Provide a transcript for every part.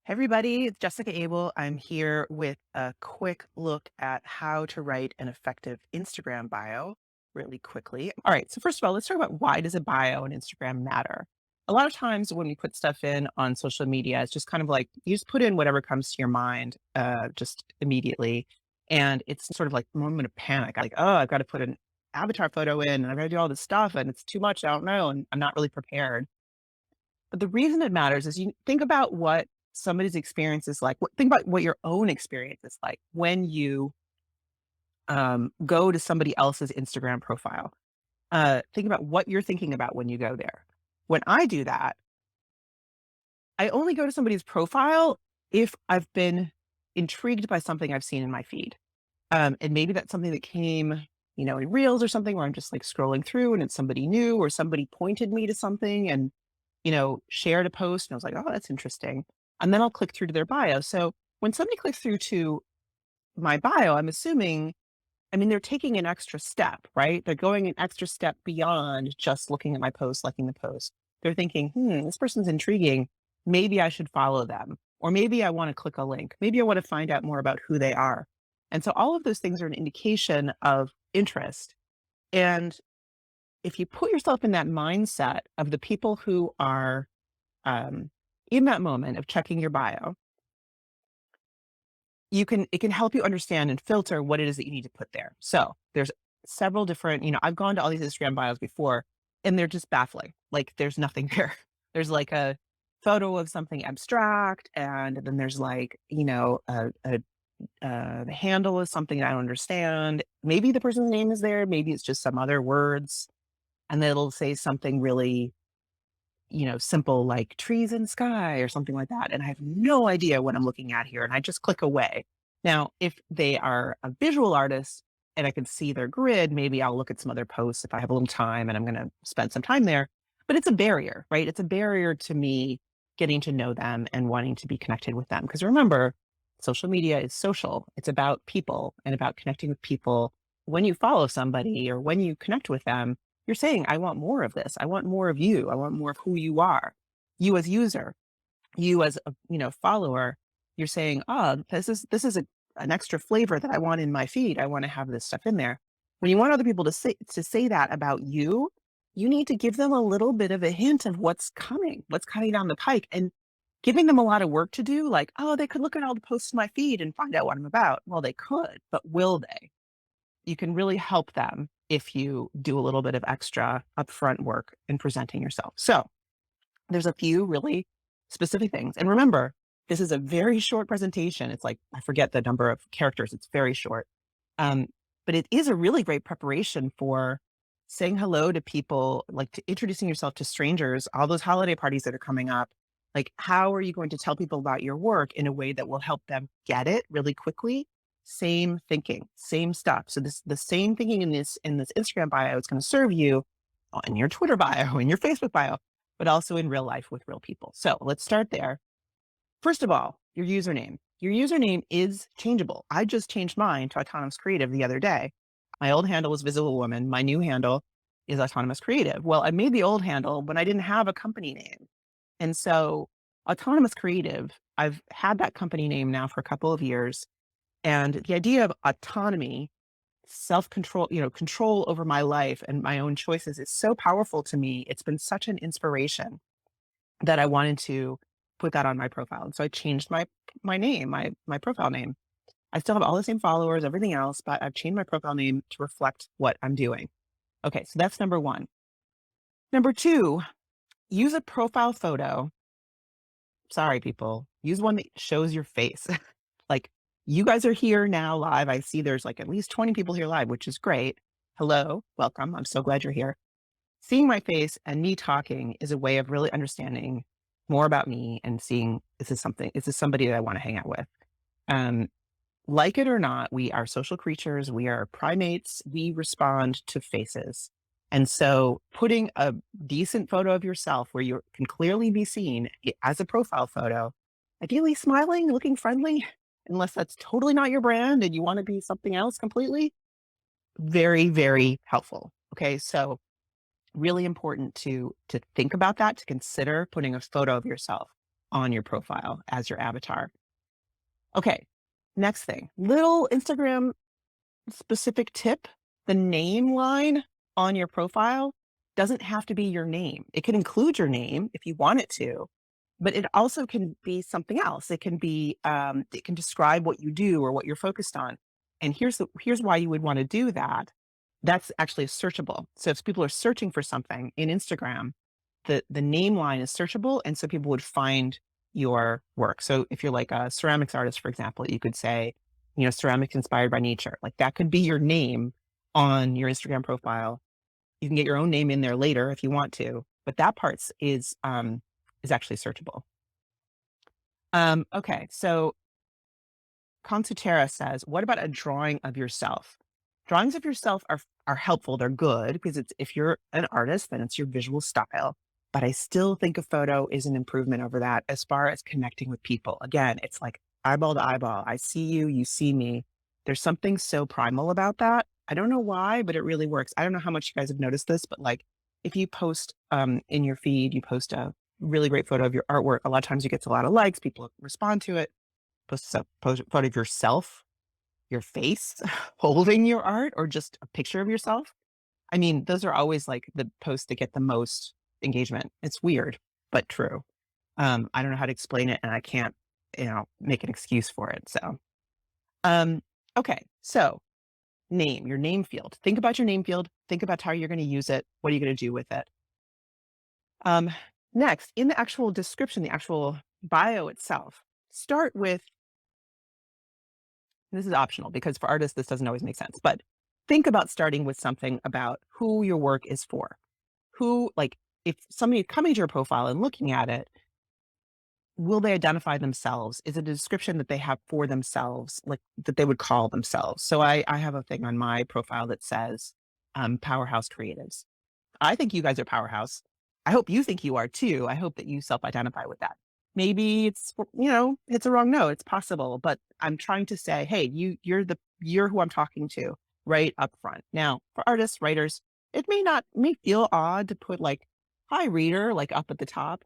Hey everybody, it's Jessica Abel. I'm here with a quick look at how to write an effective Instagram bio really quickly. All right, so first of all, let's talk about why does a bio on Instagram matter? A lot of times when we put stuff in on social media, it's just kind of like you just put in whatever comes to your mind just immediately. And it's sort of like a moment of panic. Like, oh, I've got to put an avatar photo in and I've got to do all this stuff and it's too much. I don't know. And I'm not really prepared. But the reason it matters is you think about what somebody's experience is like. Think about what your own experience is like when you go to somebody else's Instagram profile. Think about what you're thinking about when you go there. When I do that, I only go to somebody's profile if I've been intrigued by something I've seen in my feed. And maybe that's something that came, in reels or something where I'm just like scrolling through and it's somebody new or somebody pointed me to something and shared a post and I was like, "Oh, that's interesting." And then I'll click through to their bio. So when somebody clicks through to my bio, I'm assuming, they're taking an extra step, right? They're going an extra step beyond just looking at my post, liking the post. They're thinking, this person's intriguing. Maybe I should follow them. Or maybe I want to click a link. Maybe I want to find out more about who they are. And so all of those things are an indication of interest. And if you put yourself in that mindset of the people who are um, in that moment of checking your bio, it can help you understand and filter what it is that you need to put there. So there's several different, I've gone to all these Instagram bios before and they're just baffling. Like there's nothing there. There's like a photo of something abstract, and then there's like, the handle is something I don't understand. Maybe the person's name is there, maybe it's just some other words, and then it'll say something really simple like trees and sky or something like that. And I have no idea what I'm looking at here. And I just click away. Now, if they are a visual artist and I can see their grid, maybe I'll look at some other posts if I have a little time and I'm going to spend some time there. But it's a barrier, right? It's a barrier to me getting to know them and wanting to be connected with them. Because remember, social media is social, it's about people and about connecting with people. When you follow somebody or when you connect with them, you're saying, I want more of this. I want more of you. I want more of who you are. You as user, you as a follower, you're saying, oh, this is an extra flavor that I want in my feed. I want to have this stuff in there. When you want other people to say that about you, you need to give them a little bit of a hint of what's coming down the pike, and giving them a lot of work to do, like, oh, they could look at all the posts in my feed and find out what I'm about. Well, they could, but will they? You can really help them if you do a little bit of extra upfront work in presenting yourself. So there's a few really specific things. And remember, this is a very short presentation. It's like, I forget the number of characters. It's very short. Um, but it is a really great preparation for saying hello to people, like to introducing yourself to strangers, all those holiday parties that are coming up. Like, how are you going to tell people about your work in a way that will help them get it really quickly? Same thinking, same stuff. So the same thinking in this Instagram bio is going to serve you in your Twitter bio, in your Facebook bio, but also in real life with real people. So let's start there. First of all, your username. Your username is changeable. I just changed mine to Autonomous Creative the other day. My old handle was Visible Woman. My new handle is Autonomous Creative. Well, I made the old handle when I didn't have a company name. And so Autonomous Creative, I've had that company name now for a couple of years. And the idea of autonomy, self-control, control over my life and my own choices is so powerful to me. It's been such an inspiration that I wanted to put that on my profile. And so I changed my name, my profile name. I still have all the same followers, everything else, but I've changed my profile name to reflect what I'm doing. Okay, so that's number one. Number two, use a profile photo. Sorry, people. Use one that shows your face. Like, you guys are here now live. I see there's like at least 20 people here live, which is great. Hello, welcome. I'm so glad you're here. Seeing my face and me talking is a way of really understanding more about me and seeing, is this somebody that I want to hang out with? Um, like it or not, we are social creatures. We are primates. We respond to faces. And so putting a decent photo of yourself where you can clearly be seen as a profile photo, ideally smiling, looking friendly, unless that's totally not your brand and you want to be something else completely, very, very helpful. Okay. So really important to think about that, to consider putting a photo of yourself on your profile as your avatar. Okay, next thing, little Instagram specific tip, the name line on your profile doesn't have to be your name. It can include your name if you want it to, but it also can be something else. It can be, it can describe what you do or what you're focused on. And here's why you would want to do that. That's actually searchable. So if people are searching for something in Instagram, the name line is searchable, and so people would find your work. So if you're like a ceramics artist, for example, you could say, ceramics inspired by nature. Like that could be your name on your Instagram profile. You can get your own name in there later if you want to, but that part is actually searchable. Okay, so Consutera says, what about a drawing of yourself? Drawings of yourself are helpful. They're good because it's if you're an artist, then it's your visual style. But I still think a photo is an improvement over that as far as connecting with people. Again, it's like eyeball to eyeball. I see you, you see me. There's something so primal about that. I don't know why, but it really works. I don't know how much you guys have noticed this, but like if you post in your feed, you post a really great photo of your artwork, a lot of times you get a lot of likes, people respond to it. Post a photo of yourself, your face holding your art, or just a picture of yourself. I mean, those are always like the posts that get the most engagement. It's weird, but true. I don't know how to explain it, and I can't, make an excuse for it. So, um, okay. So name, your name field. Think about your name field. Think about how you're going to use it. What are you going to do with it? Um, Next, in the actual description, the actual bio itself, start with, this is optional because for artists, this doesn't always make sense, but think about starting with something about who your work is for. Who, like, if somebody coming to your profile and looking at it, will they identify themselves? Is it a description that they have for themselves, like that they would call themselves? So I have a thing on my profile that says powerhouse creatives. I think you guys are powerhouse. I hope you think you are too. I hope that you self-identify with that. Maybe it's a wrong note. It's possible, but I'm trying to say, hey, you're who I'm talking to right up front. Now, for artists, writers, it may feel odd to put like, hi reader, like up at the top.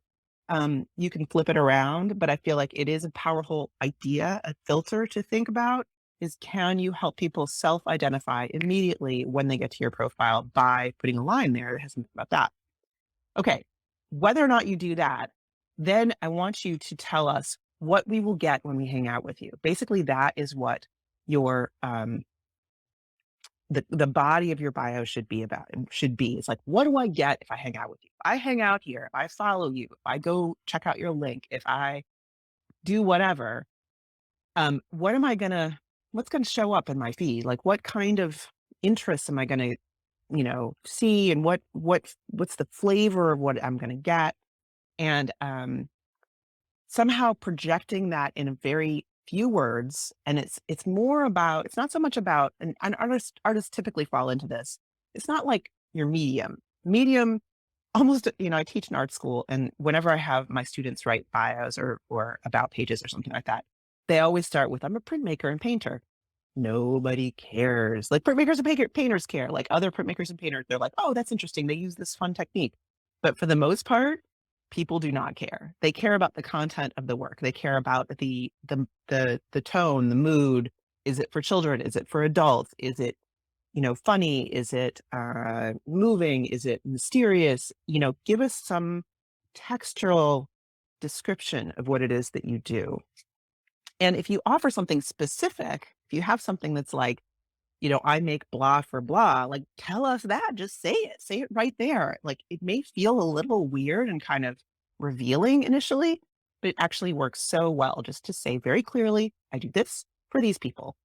You can flip it around, but I feel like it is a powerful idea, a filter to think about is, can you help people self-identify immediately when they get to your profile by putting a line there that has something about that? Okay, whether or not you do that, then I want you to tell us what we will get when we hang out with you. Basically, that is what your the body of your bio should be about. It should be. It's like, what do I get if I hang out with you? If I hang out here, if I follow you, if I go check out your link, if I do whatever, what am I gonna what's gonna show up in my feed? Like what kind of interests am I gonna, see, and what's the flavor of what I'm gonna get? And somehow projecting that in a very few words. And it's more about, it's not so much about, and artists typically fall into this. It's not like your medium almost, I teach in art school, and whenever I have my students write bios or about pages or something like that, they always start with, I'm a printmaker and painter. Nobody cares. Like printmakers and painters care. Like other printmakers and painters, they're like, oh, that's interesting. They use this fun technique. But for the most part, people do not care. They care about the content of the work. They care about the tone, the mood. Is it for children? Is it for adults? Is it, funny? Is it moving? Is it mysterious? Give us some textural description of what it is that you do. And if you offer something specific, if you have something that's like, I make blah for blah, like tell us that, just say it right there. Like it may feel a little weird and kind of revealing initially, but it actually works so well just to say very clearly, I do this for these people,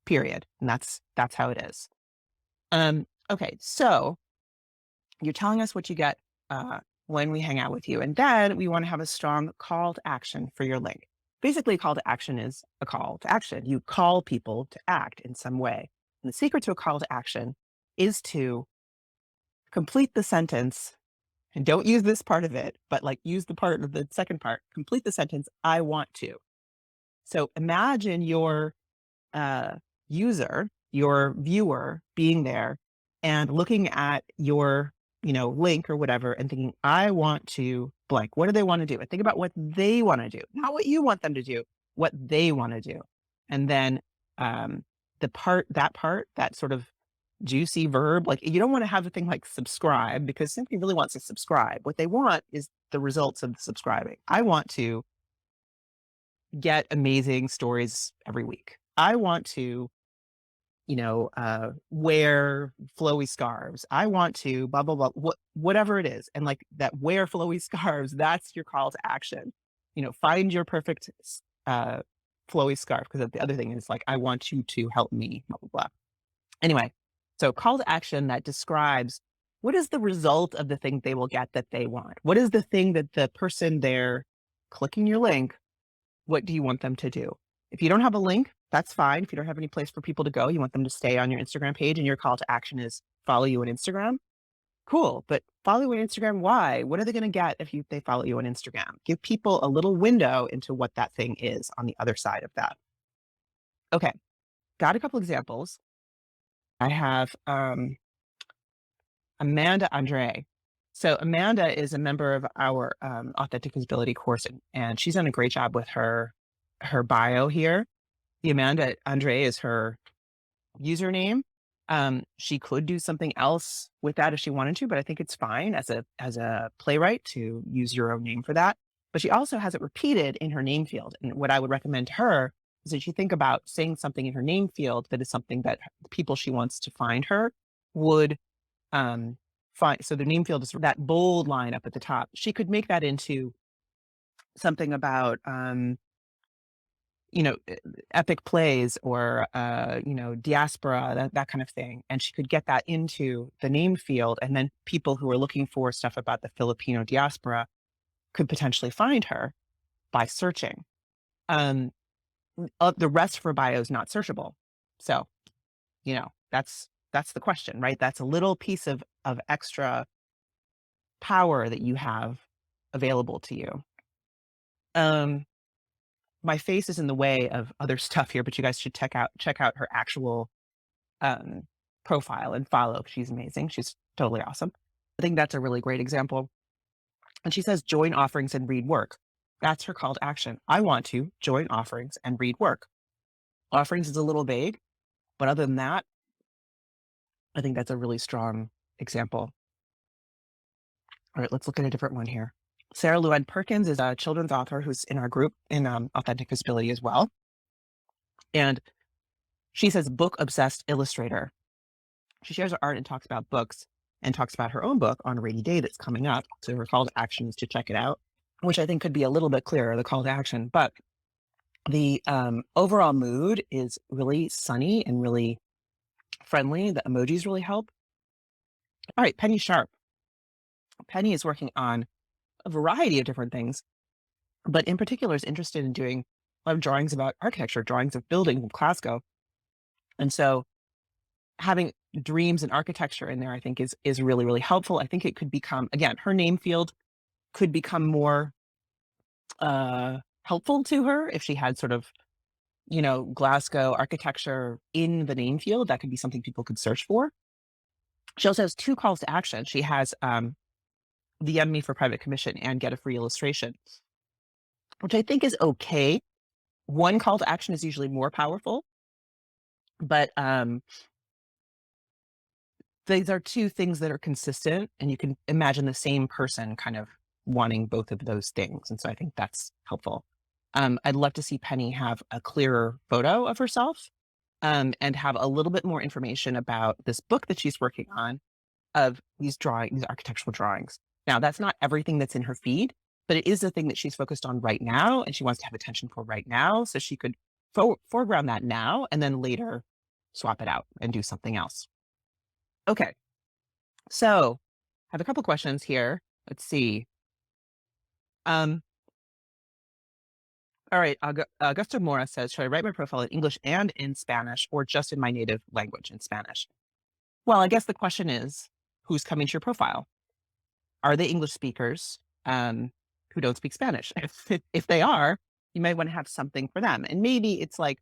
period. And that's how it is. Okay, so you're telling us what you get when we hang out with you. And then we want to have a strong call to action for your link. Basically, a call to action is a call to action. You call people to act in some way. And the secret to a call to action is to complete the sentence, and don't use this part of it, but like use the part of the second part, complete the sentence, I want to. So imagine your user, your viewer being there and looking at your link or whatever and thinking, I want to blank. What do they want to do? And think about what they want to do, not what you want them to do, what they want to do. And then um, that sort of juicy verb, like you don't want to have a thing like subscribe because nobody really wants to subscribe. What they want is the results of the subscribing. I want to get amazing stories every week. I want to wear flowy scarves. I want to blah, blah, blah, whatever it is. And like that wear flowy scarves, that's your call to action. Find your perfect uh, flowy scarf. Because the other thing is like, I want you to help me, blah, blah, blah. Anyway, so call to action that describes what is the result of the thing they will get that they want? What is the thing that the person there clicking your link, what do you want them to do? If you don't have a link, that's fine. If you don't have any place for people to go, you want them to stay on your Instagram page and your call to action is follow you on Instagram. Cool. But follow you on Instagram, why? What are they going to get if they follow you on Instagram? Give people a little window into what that thing is on the other side of that. Okay. Got a couple examples. I have Amanda Andre. So Amanda is a member of our Authentic Visibility course, and she's done a great job with her bio here. The Amanda Andre is her username. She could do something else with that if she wanted to, but I think it's fine as a playwright to use your own name for that. But she also has it repeated in her name field. And what I would recommend to her is that you think about saying something in her name field that is something that the people she wants to find her would find. So the name field is that bold line up at the top. She could make that into something about epic plays or diaspora, that kind of thing, and she could get that into the name field, and then people who are looking for stuff about the Filipino diaspora could potentially find her by searching. The rest of her bio is not searchable, so that's the question, right? That's a little piece of extra power that you have available to you. My face is in the way of other stuff here, but you guys should check out her actual profile and follow. She's amazing. She's totally awesome. I think that's a really great example. And she says, join offerings and read work. That's her call to action. I want to join offerings and read work. Offerings is a little vague, but other than that, I think that's a really strong example. All right, let's look at a different one here. Sarah Llewellyn Perkins is a children's author who's in our group in Authentic Visibility as well. And she says, book obsessed illustrator. She shares her art and talks about books and talks about her own book On a Rainy Day that's coming up. So her call to action is to check it out, which I think could be a little bit clearer, the call to action. But the overall mood is really sunny and really friendly. The emojis really help. All right, Penny Sharp. Penny is working on a variety of different things, but in particular is interested in doing a lot of drawings about architecture, drawings of buildings in Glasgow. And so having dreams and architecture in there, I think is really, really helpful. I think it could become, again, her name field could become more helpful to her if she had sort of, Glasgow architecture in the name field. That could be something people could search for. She also has 2 calls to action. She has DM me for private commission and get a free illustration, which I think is okay. One call to action is usually more powerful, but these are 2 things that are consistent, and you can imagine the same person kind of wanting both of those things. And so I think that's helpful. I'd love to see Penny have a clearer photo of herself and have a little bit more information about this book that she's working on of these architectural drawings. Now, that's not everything that's in her feed, but it is the thing that she's focused on right now, and she wants to have attention for right now. So she could foreground that now and then later swap it out and do something else. Okay, so I have a couple questions here. Let's see. All right, Augusto Mora says, should I write my profile in English and in Spanish or just in my native language in Spanish? Well, I guess the question is, who's coming to your profile? Are they English speakers who don't speak Spanish? If they are, you might want to have something for them. And maybe it's like,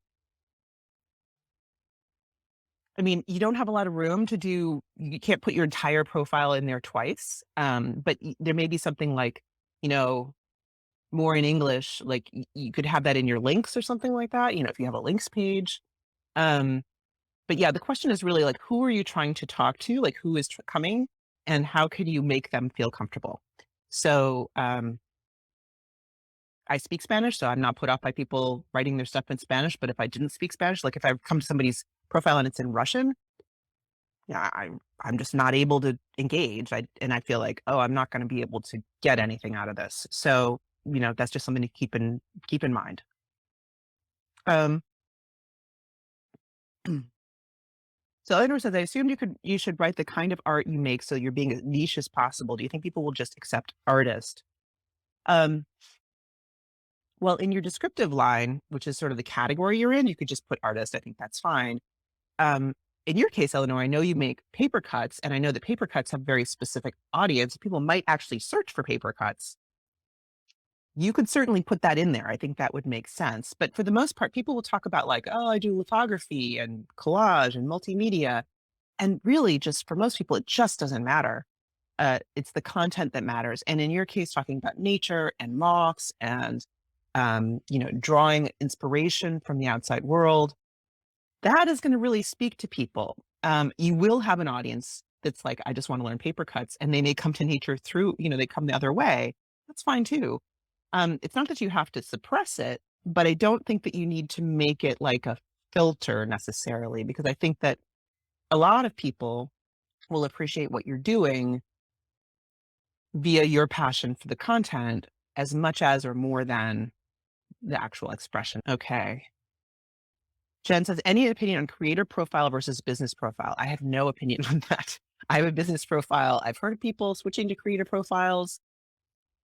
I mean, you don't have a lot of room to do you can't put your entire profile in there twice, but there may be something like, you know, more in English, like you could have that in your links or something like that, if you have a links page. Um, but yeah, the question is really like, who are you trying to talk to? Like, who is coming and how could you make them feel comfortable? So, I speak Spanish, so I'm not put off by people writing their stuff in Spanish. But if I didn't speak Spanish, like if I come to somebody's profile and it's in Russian, yeah, I'm just not able to engage. I feel like, oh, I'm not going to be able to get anything out of this. So, that's just something to keep in mind. Um, so Eleanor says, I assumed you should write the kind of art you make so you're being as niche as possible. Do you think people will just accept artist? Um, well, in your descriptive line, which is sort of the category you're in, you could just put artist. I think that's fine. Um, in your case, Eleanor, I know you make paper cuts, and I know that paper cuts have very specific audience. People might actually search for paper cuts. You could certainly put that in there. I think that would make sense. But for the most part, people will talk about like, oh, I do lithography and collage and multimedia. And really, just for most people, it just doesn't matter. It's the content that matters. And in your case, talking about nature and moths and drawing inspiration from the outside world, that is going to really speak to people. You will have an audience that's like, I just want to learn paper cuts, and they may come to nature through, they come the other way. That's fine too. It's not that you have to suppress it, but I don't think that you need to make it like a filter necessarily, because I think that a lot of people will appreciate what you're doing via your passion for the content as much as or more than the actual expression. Okay. Jen says, any opinion on creator profile versus business profile? I have no opinion on that. I have a business profile. I've heard of people switching to creator profiles.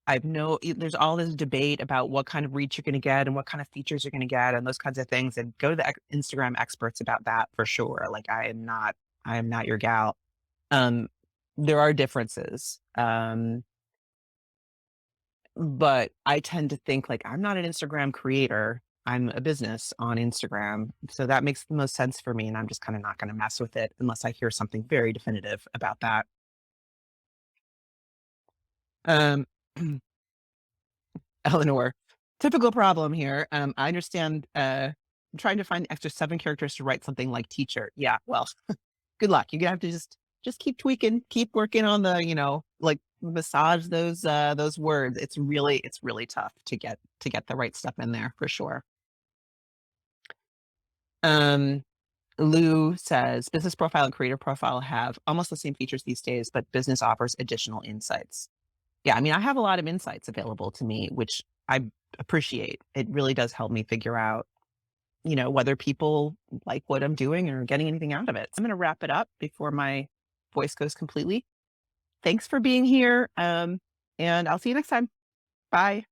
There's all this debate about what kind of reach you're going to get and what kind of features you're going to get and those kinds of things. And go to the Instagram experts about that for sure. Like I am not your gal. Um, there are differences. But I tend to think like I'm not an Instagram creator. I'm a business on Instagram. So that makes the most sense for me. And I'm just kind of not going to mess with it unless I hear something very definitive about that. Um, Eleanor, typical problem here. I understand I'm trying to find the extra 7 characters to write something like teacher. Yeah, well, good luck. You're gonna have to just keep tweaking, keep working on the, like massage those words. It's really tough to get the right stuff in there for sure. Um, Lou says business profile and creator profile have almost the same features these days, but business offers additional insights. Yeah, I mean, I have a lot of insights available to me, which I appreciate. It really does help me figure out, whether people like what I'm doing or getting anything out of it. I'm going to wrap it up before my voice goes completely. Thanks for being here. And I'll see you next time. Bye.